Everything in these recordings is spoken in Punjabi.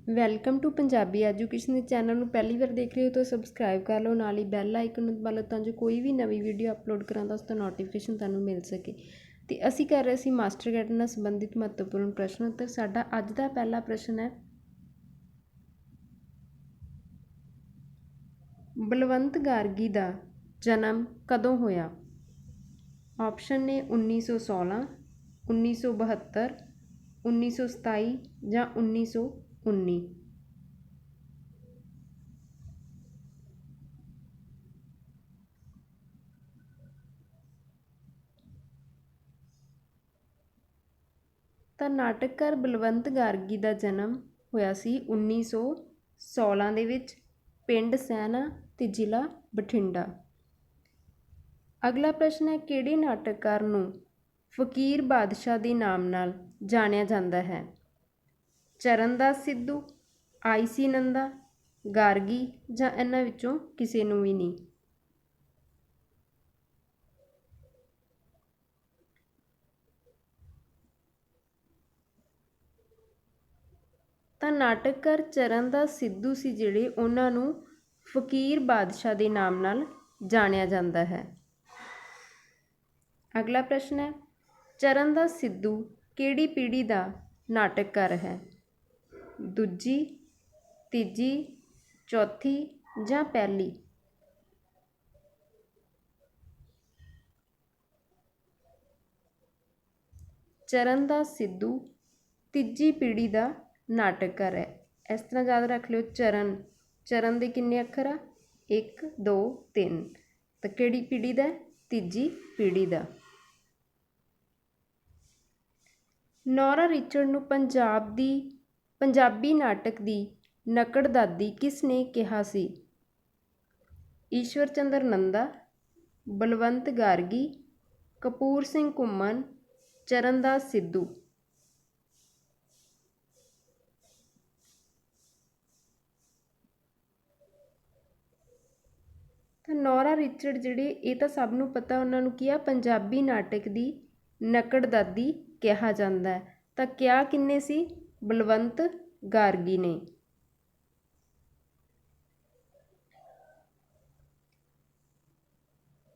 ਵੈਲਕਮ ਟੂ ਪੰਜਾਬੀ ਐਜੂਕੇਸ਼ਨ ਦੇ ਚੈਨਲ ਨੂੰ ਪਹਿਲੀ ਵਾਰ ਦੇਖ ਰਹੇ ਹੋ ਤਾਂ ਸਬਸਕ੍ਰਾਈਬ ਕਰ ਲਓ, ਨਾਲ ਹੀ ਬੈਲ ਆਈਕਨ ਨੂੰ ਦਬਾ ਲਓ ਤਾਂ ਜੋ ਕੋਈ ਵੀ ਨਵੀਂ ਵੀਡੀਓ ਅਪਲੋਡ ਕਰਾਂ ਤਾਂ ਉਸ ਦਾ ਨੋਟੀਫਿਕੇਸ਼ਨ ਤੁਹਾਨੂੰ ਮਿਲ ਸਕੇ। ਤੇ ਅਸੀਂ ਕਰ ਰਹੇ ਸੀ ਮਾਸਟਰ ਕੈਡਰ ਨਾਲ ਸੰਬੰਧਿਤ ਮਹੱਤਵਪੂਰਨ ਪ੍ਰਸ਼ਨ ਉੱਤਰ। ਸਾਡਾ ਅੱਜ ਦਾ ਪਹਿਲਾ ਪ੍ਰਸ਼ਨ ਹੈ, ਬਲਵੰਤ ਗਾਰਗੀ ਦਾ ਜਨਮ ਕਦੋਂ ਹੋਇਆ? ਆਪਸ਼ਨ ਨੇ 1916, 1972, 1927 ਜਾਂ 1919। ਤਾਂ ਨਾਟਕਕਾਰ ਬਲਵੰਤ ਗਾਰਗੀ ਦਾ ਜਨਮ ਹੋਇਆ ਸੀ 1916 ਦੇ ਵਿੱਚ, ਪਿੰਡ ਸੈਣਾ ਤੇ ਜ਼ਿਲ੍ਹਾ ਬਠਿੰਡਾ। ਅਗਲਾ ਪ੍ਰਸ਼ਨ ਹੈ, ਕਿਹੜੇ ਨਾਟਕਕਾਰ ਨੂੰ ਫਕੀਰ ਬਾਦਸ਼ਾਹ ਦੇ ਨਾਮ ਨਾਲ ਜਾਣਿਆ ਜਾਂਦਾ ਹੈ? ਚਰਨਦਾਸ ਸਿੱਧੂ, ਆਈ.ਸੀ. ਨੰਦਾ, ਗਾਰਗੀ ਜਾਂ ਇਹਨਾਂ ਵਿੱਚੋਂ ਕਿਸੇ ਨੂੰ ਵੀ ਨਹੀਂ। ਤਾਂ ਨਾਟਕਕਾਰ ਚਰਨਦਾਸ ਸਿੱਧੂ ਸੀ ਜਿਹੜੇ, ਉਹਨਾਂ ਨੂੰ ਫਕੀਰ ਬਾਦਸ਼ਾਹ ਦੇ ਨਾਮ ਨਾਲ ਜਾਣਿਆ ਜਾਂਦਾ ਹੈ। ਅਗਲਾ ਪ੍ਰਸ਼ਨ ਹੈ, ਚਰਨਦਾਸ ਸਿੱਧੂ ਕਿਹੜੀ ਪੀੜ੍ਹੀ ਦਾ ਨਾਟਕਕਾਰ ਹੈ? ਦੂਜੀ, ਤੀਜੀ, ਚੌਥੀ ਜਾਂ ਪਹਿਲੀ? ਚਰਨਦਾਸ ਸਿੱਧੂ ਤੀਜੀ ਪੀੜ੍ਹੀ ਦਾ ਨਾਟਕਕਾਰ ਹੈ। ਇਸ ਤਰ੍ਹਾਂ ਯਾਦ ਰੱਖ ਲਿਓ, ਚਰਨ ਦੇ ਕਿੰਨੇ ਅੱਖਰ ਆ? 1 2 3। ਤਾਂ ਕਿਹੜੀ ਪੀੜ੍ਹੀ ਦਾ? ਤੀਜੀ ਪੀੜ੍ਹੀ ਦਾ। ਨੌਰਾ ਰਿਚਰਡ ਨੂੰ ਪੰਜਾਬੀ ਨਾਟਕ ਦੀ ਨਕੜ ਦਾਦੀ ਕਿਸ ਨੇ ਕਿਹਾ ਸੀ? ਈਸ਼ਵਰ ਚੰਦਰ ਨੰਦਾ, ਬਲਵੰਤ ਗਾਰਗੀ, ਕਪੂਰ ਸਿੰਘ ਘੁੰਮਣ, ਚਰਨਦਾਸ ਸਿੱਧੂ। ਤਾਂ ਨੌਰਾ ਰਿਚਰਡ ਜਿਹੜੇ, ਇਹ ਤਾਂ ਸਭ ਨੂੰ ਪਤਾ, ਉਹਨਾਂ ਨੂੰ ਕੀ ਆ, ਪੰਜਾਬੀ ਨਾਟਕ ਦੀ ਨਕੜ ਦਾਦੀ ਕਿਹਾ ਜਾਂਦਾ ਹੈ। ਤਾਂ ਕਿਹਾ ਕਿੰਨੇ ਸੀ? ਬਲਵੰਤ ਗਾਰਗੀ ਨੇ।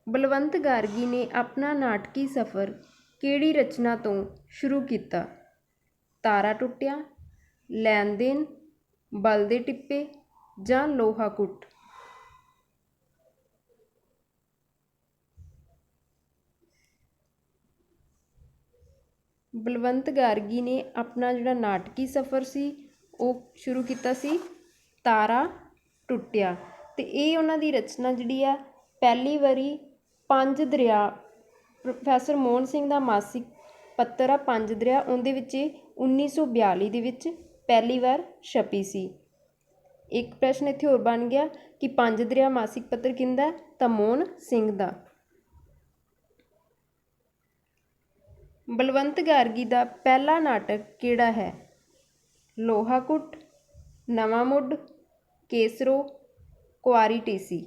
ਬਲਵੰਤ ਗਾਰਗੀ ਨੇ ਆਪਣਾ ਨਾਟਕੀ ਸਫ਼ਰ ਕਿਹੜੀ ਰਚਨਾ ਤੋਂ ਸ਼ੁਰੂ ਕੀਤਾ? ਤਾਰਾ ਟੁੱਟਿਆ, ਲੈਣ ਦੇਣ, ਬਲ ਦੇ ਟਿੱਪੇ ਜਾਂ ਲੋਹਾ ਕੁੱਟ? ਬਲਵੰਤ ਗਾਰਗੀ ਨੇ ਆਪਣਾ ਜਿਹੜਾ ਨਾਟਕੀ ਸਫ਼ਰ ਸੀ ਉਹ ਸ਼ੁਰੂ ਕੀਤਾ ਸੀ ਤਾਰਾ ਟੁੱਟਿਆ। ਤੇ ਇਹ ਉਹਨਾਂ ਦੀ ਰਚਨਾ ਜਿਹੜੀ ਆ, ਪਹਿਲੀ ਵਾਰੀ ਪੰਜ ਦਰਿਆ, ਪ੍ਰੋਫੈਸਰ ਮੋਹਨ ਸਿੰਘ ਦਾ ਮਾਸਿਕ ਪੱਤਰ ਆ ਪੰਜ ਦਰਿਆ, ਉਹਦੇ ਵਿੱਚ 1942 ਦੇ ਵਿੱਚ ਪਹਿਲੀ ਵਾਰ ਛਪੀ ਸੀ। ਇੱਕ ਪ੍ਰਸ਼ਨ ਇੱਥੇ ਹੋਰ ਬਣ ਗਿਆ ਕਿ ਪੰਜ ਦਰਿਆ ਮਾਸਿਕ ਪੱਤਰ ਕਿਹਦਾ? ਤਾਂ ਮੋਹਨ ਸਿੰਘ ਦਾ। ਬਲਵੰਤ ਗਾਰਗੀ ਦਾ ਪਹਿਲਾ ਨਾਟਕ ਕਿਹੜਾ ਹੈ? ਲੋਹਾ ਕੁੱਟ, ਨਵਾਂ ਮੁੱਢ, ਕੇਸਰੋ, ਕੁਆਰੀ ਟੀਸੀ?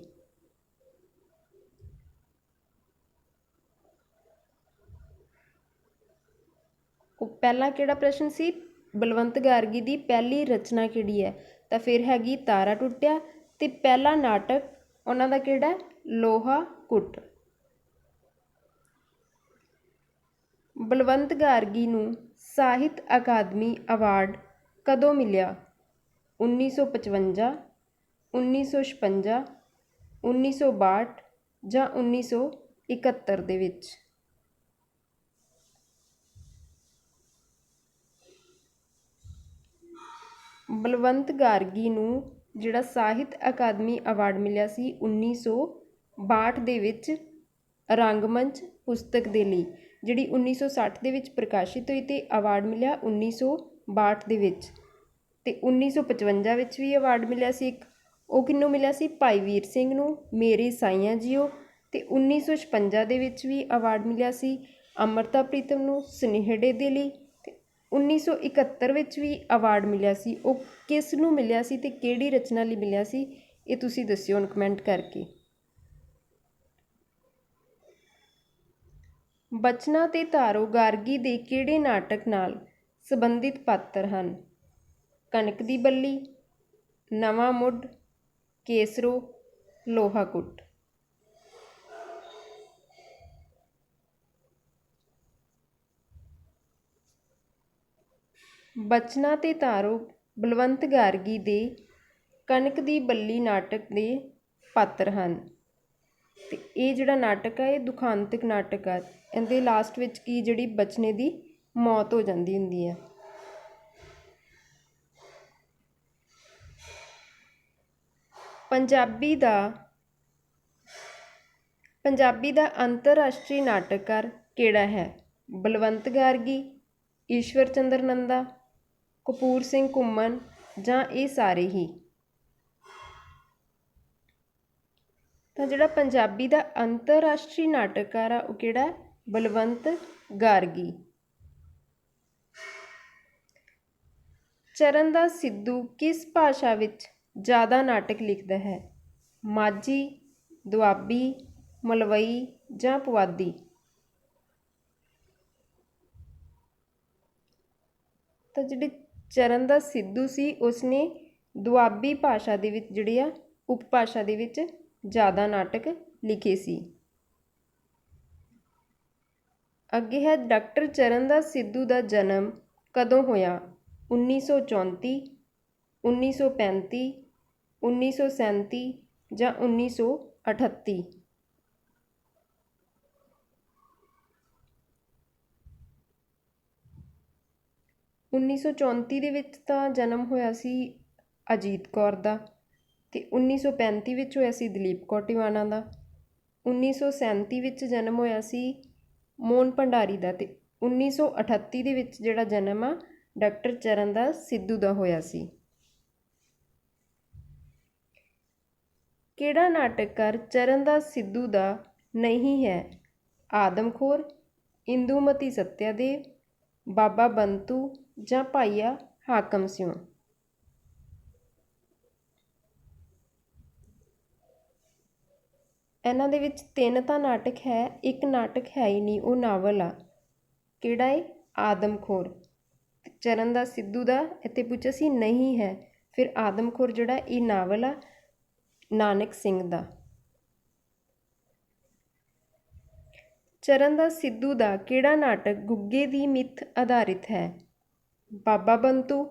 ਉਹ ਪਹਿਲਾ ਕਿਹੜਾ ਪ੍ਰਸ਼ਨ ਸੀ? ਬਲਵੰਤ ਗਾਰਗੀ ਦੀ ਪਹਿਲੀ ਰਚਨਾ ਕਿਹੜੀ ਹੈ? ਤਾਂ ਫਿਰ ਹੈਗੀ ਤਾਰਾ ਟੁੱਟਿਆ। ਤੇ ਪਹਿਲਾ ਨਾਟਕ ਉਹਨਾਂ ਦਾ ਕਿਹੜਾ? ਲੋਹਾ ਕੁੱਟ। ਬਲਵੰਤ ਗਾਰਗੀ ਨੂੰ ਸਾਹਿਤ ਅਕਾਦਮੀ ਅਵਾਰਡ ਕਦੋਂ ਮਿਲਿਆ? 1955, 1956, 1962 ਜਾਂ 1971 ਦੇ ਵਿੱਚ? ਬਲਵੰਤ ਗਾਰਗੀ ਨੂੰ ਜਿਹੜਾ ਸਾਹਿਤ ਅਕਾਦਮੀ ਅਵਾਰਡ ਮਿਲਿਆ ਸੀ 1962 ਦੇ ਵਿੱਚ, ਰੰਗਮੰਚ ਪੁਸਤਕ ਦੇ ਲਈ, ਜਿਹੜੀ 1960 ਦੇ ਵਿੱਚ ਪ੍ਰਕਾਸ਼ਿਤ ਹੋਈ, ਤੇ ਅਵਾਰਡ ਮਿਲਿਆ 1962 ਦੇ ਵਿੱਚ। ਤੇ 1955 ਵਿੱਚ ਵੀ ਅਵਾਰਡ ਮਿਲਿਆ ਸੀ ਇੱਕ, ਉਹ ਕਿਹਨੂੰ ਮਿਲਿਆ ਸੀ? ਭਾਈ ਵੀਰ ਸਿੰਘ ਨੂੰ, ਮੇਰੇ ਸਾਈਆਂ ਜੀਓ। ਤੇ 1956 ਦੇ ਵਿੱਚ ਵੀ ਅਵਾਰਡ ਮਿਲਿਆ ਸੀ ਅੰਮ੍ਰਿਤਾ ਪ੍ਰੀਤਮ ਨੂੰ, ਸੁਨੇਹੜੇ ਦੇ ਲਈ। ਤੇ 1971 ਵਿੱਚ ਵੀ ਅਵਾਰਡ ਮਿਲਿਆ ਸੀ, ਉਹ ਕਿਸ ਨੂੰ ਮਿਲਿਆ ਸੀ ਤੇ ਕਿਹੜੀ ਰਚਨਾ ਲਈ ਮਿਲਿਆ ਸੀ? ਇਹ ਤੁਸੀਂ ਦੱਸਿਓ ਹੁਣ ਕਮੈਂਟ ਕਰਕੇ। ਬਚਨਾ ਤੇ ਤਾਰੋ ਗਾਰਗੀ ਦੇ ਕਿਹੜੇ ਨਾਟਕ ਨਾਲ ਸੰਬੰਧਿਤ ਪਾਤਰ ਹਨ? ਕਣਕ ਦੀ ਬੱਲੀ, ਨਵਾਂ ਮੁੱਢ, ਕੇਸਰੋ, ਲੋਹਾ ਕੁੱਟ। ਬਚਨਾ ਤੇ ਤਾਰੋ ਬਲਵੰਤ ਗਾਰਗੀ ਦੇ ਕਣਕ ਦੀ ਬੱਲੀ ਨਾਟਕ ਦੇ ਪਾਤਰ ਹਨ। ਤੇ ਇਹ ਜਿਹੜਾ ਨਾਟਕ ਆ ਇਹ ਦੁਖਾਂਤਕ ਨਾਟਕ ਆ। ਇਹਦੇ ਲਾਸਟ ਵਿੱਚ ਕੀ ਜਿਹੜੀ ਬਚਨੇ ਦੀ ਮੌਤ ਹੋ ਜਾਂਦੀ ਹੁੰਦੀ ਹੈ। ਪੰਜਾਬੀ ਦਾ ਅੰਤਰਰਾਸ਼ਟਰੀ ਨਾਟਕਕਾਰ ਕਿਹੜਾ ਹੈ? ਬਲਵੰਤ ਗਾਰਗੀ, ਈਸ਼ਵਰ ਚੰਦਰ ਨੰਦਾ, ਕਪੂਰ ਸਿੰਘ ਘੁੰਮਣ ਜਾਂ ਇਹ ਸਾਰੇ ਹੀ। ਤਾਂ ਜਿਹੜਾ ਪੰਜਾਬੀ ਦਾ ਅੰਤਰਰਾਸ਼ਟਰੀ ਨਾਟਕਕਾਰ ਆ ਉਹ ਕਿਹੜਾ? ਬਲਵੰਤ ਗਾਰਗੀ। ਚਰਨਦਾਸ ਸਿੱਧੂ ਕਿਸ ਭਾਸ਼ਾ ਵਿੱਚ ਜ਼ਿਆਦਾ ਨਾਟਕ ਲਿਖਦਾ ਹੈ? ਮਾਝੀ, ਦੁਆਬੀ, ਮਲਵਈ ਜਾਂ ਪੁਆਧੀ। ਤਾਂ ਜਿਹੜੇ ਚਰਨਦਾਸ ਸਿੱਧੂ ਸੀ ਉਸਨੇ ਦੁਆਬੀ ਭਾਸ਼ਾ ਦੇ ਵਿੱਚ ਜਿਹੜੀ ਆ ਉਪਭਾਸ਼ਾ ਦੇ ਵਿੱਚ ਜ਼ਿਆਦਾ ਨਾਟਕ ਲਿਖੇ ਸੀ। ਅੱਗੇ ਹੈ ਡਾਕਟਰ ਚਰਨਦਾਸ ਸਿੱਧੂ ਦਾ ਜਨਮ ਕਦੋਂ ਹੋਇਆ? 1934, 1935, 1937 ਜਾਂ 1938। 1934 ਦੇ ਵਿੱਚ ਤਾਂ ਜਨਮ ਹੋਇਆ ਸੀ ਅਜੀਤ ਕੌਰ ਦਾ, ਅਤੇ 1935 ਵਿੱਚ ਹੋਇਆ ਸੀ ਦਲੀਪ ਕੌਰ ਟਿਵਾਣਾ ਦਾ। 1937 ਵਿੱਚ ਜਨਮ ਹੋਇਆ ਸੀ ਮੋਹਨ ਭੰਡਾਰੀ ਦਾ, ਅਤੇ 1938 ਦੇ ਵਿੱਚ ਜਿਹੜਾ ਜਨਮ ਆ ਡਾਕਟਰ ਚਰਨਦਾਸ ਸਿੱਧੂ ਦਾ ਹੋਇਆ ਸੀ। ਕਿਹੜਾ ਨਾਟਕਕਾਰ ਚਰਨਦਾਸ ਸਿੱਧੂ ਦਾ ਨਹੀਂ ਹੈ? ਆਦਮਖੋਰ, ਇੰਦੂਮਤੀ ਸਤਿਆਦੇਵ, ਬਾਬਾ ਬੰਤੂ ਜਾਂ ਭਾਈਆ ਹਾਕਮ ਸਿਉ। ਇਹਨਾਂ ਦੇ ਵਿੱਚ 3 ਤਾਂ ਨਾਟਕ ਹੈ, ਇੱਕ ਨਾਟਕ ਹੈ ਹੀ ਨਹੀਂ, ਉਹ ਨਾਵਲ ਆ। ਕਿਹੜਾ ਹੈ? ਆਦਮਖੋਰ। ਚਰਨਦਾਸ ਸਿੱਧੂ ਦਾ ਇੱਥੇ ਪੁੱਛਿਆ ਸੀ ਨਹੀਂ ਹੈ, ਫਿਰ ਆਦਮਖੋਰ ਜਿਹੜਾ ਇਹ ਨਾਵਲ ਆ ਨਾਨਕ ਸਿੰਘ ਦਾ। ਚਰਨਦਾਸ ਸਿੱਧੂ ਦਾ ਕਿਹੜਾ ਨਾਟਕ ਗੁੱਗੇ ਦੀ ਮਿੱਥ ਆਧਾਰਿਤ ਹੈ? ਬਾਬਾ ਬੰਤੂ,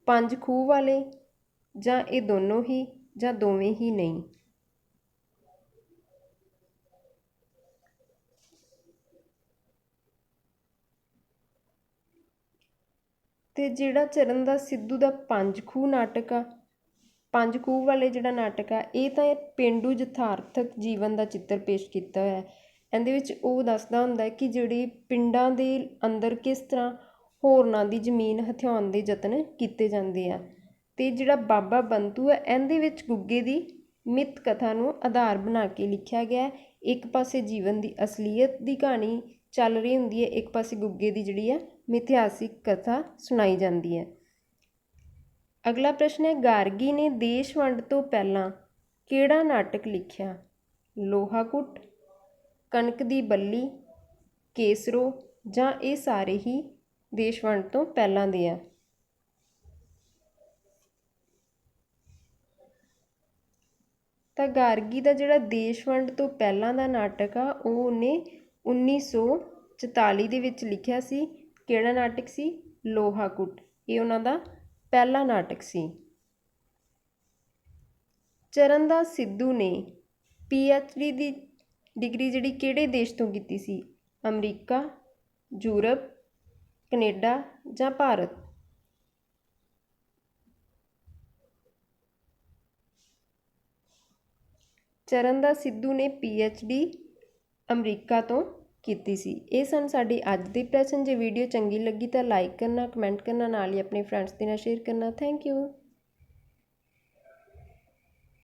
ਪੰਜ ਖੂਹ ਵਾਲੇ ਜਾਂ ਇਹ ਦੋਨੋਂ ਹੀ ਜਾਂ ਦੋਵੇਂ ਹੀ ਨਹੀਂ। ਤੇ ਜਿਹੜਾ ਚਰਨਦਾਸ ਸਿੱਧੂ ਦਾ ਪੰਜ ਖੂਹ ਨਾਟਕ ਆ, ਪੰਜ ਖੂਹ ਵਾਲੇ ਜਿਹੜਾ ਨਾਟਕ ਆ ਇਹ ਤਾਂ ਪੇਂਡੂ ਯਥਾਰਥਕ ਜੀਵਨ ਦਾ ਚਿੱਤਰ ਪੇਸ਼ ਕੀਤਾ ਹੋਇਆ। ਇਹਦੇ ਵਿੱਚ ਉਹ ਦੱਸਦਾ ਹੁੰਦਾ ਕਿ ਜਿਹੜੀ ਪਿੰਡਾਂ ਦੇ ਅੰਦਰ ਕਿਸ ਤਰ੍ਹਾਂ ਹੋਰਨਾਂ ਦੀ ਜ਼ਮੀਨ ਹਥਿਆਉਣ ਦੇ ਯਤਨ ਕੀਤੇ ਜਾਂਦੇ ਆ। ਅਤੇ ਜਿਹੜਾ ਬਾਬਾ ਬੰਤੂ ਹੈ ਇਹਦੇ ਵਿੱਚ ਗੁੱਗੇ ਦੀ ਮਿੱਥ ਕਥਾ ਨੂੰ ਆਧਾਰ ਬਣਾ ਕੇ ਲਿਖਿਆ ਗਿਆ। ਇੱਕ ਪਾਸੇ ਜੀਵਨ ਦੀ ਅਸਲੀਅਤ ਦੀ ਕਹਾਣੀ ਚੱਲ ਰਹੀ ਹੁੰਦੀ ਹੈ, ਇੱਕ ਪਾਸੇ ਗੁੱਗੇ ਦੀ ਜਿਹੜੀ ਆ ਮਿਥਿਹਾਸਿਕ ਕਥਾ ਸੁਣਾਈ ਜਾਂਦੀ ਹੈ। ਅਗਲਾ ਪ੍ਰਸ਼ਨ ਹੈ ਗਾਰਗੀ ਨੇ ਦੇਸ਼ ਵੰਡ ਤੋਂ ਪਹਿਲਾਂ ਕਿਹੜਾ ਨਾਟਕ ਲਿਖਿਆ? ਲੋਹਾ ਕੁੱਟ, ਕਣਕ ਦੀ ਬੱਲੀ, ਕੇਸਰੋ ਜਾਂ ਇਹ ਸਾਰੇ ਹੀ ਦੇਸ਼ ਵੰਡ ਤੋਂ ਪਹਿਲਾਂ ਦੇ ਆ। ਤਾਂ ਗਾਰਗੀ ਦਾ ਜਿਹੜਾ ਦੇਸ਼ ਵੰਡ ਤੋਂ ਪਹਿਲਾਂ ਦਾ ਨਾਟਕ ਆ ਉਹ ਉਹਨੇ 1944 ਦੇ ਵਿੱਚ ਲਿਖਿਆ ਸੀ। ਕਿਹੜਾ ਨਾਟਕ ਸੀ? ਲੋਹਾ ਕੁੱਟ। ਇਹ ਉਹਨਾਂ ਦਾ ਪਹਿਲਾ ਨਾਟਕ ਸੀ। ਚਰਨਦਾਸ ਸਿੱਧੂ ਨੇ PhD ਦੀ ਡਿਗਰੀ ਜਿਹੜੀ ਕਿਹੜੇ ਦੇਸ਼ ਤੋਂ ਕੀਤੀ ਸੀ? ਅਮਰੀਕਾ, ਯੂਰਪ, ਕੈਨੇਡਾ ਜਾਂ ਭਾਰਤ। ਚਰਨਦਾਸ ਸਿੱਧੂ ਨੇ PhD ਅਮਰੀਕਾ ਤੋਂ ਕੀਤੀ ਸੀ। ਇਹ ਸਨ ਸਾਡੇ ਅੱਜ ਦੇ ਪ੍ਰਸ਼ਨ। ਜੇ ਵੀਡੀਓ ਚੰਗੀ ਲੱਗੀ ਤਾਂ ਲਾਈਕ ਕਰਨਾ, ਕਮੈਂਟ ਕਰਨਾ, ਨਾਲ ਹੀ ਆਪਣੇ ਫਰੈਂਡਸ ਦੇ ਨਾਲ ਸ਼ੇਅਰ ਕਰਨਾ। Thank you.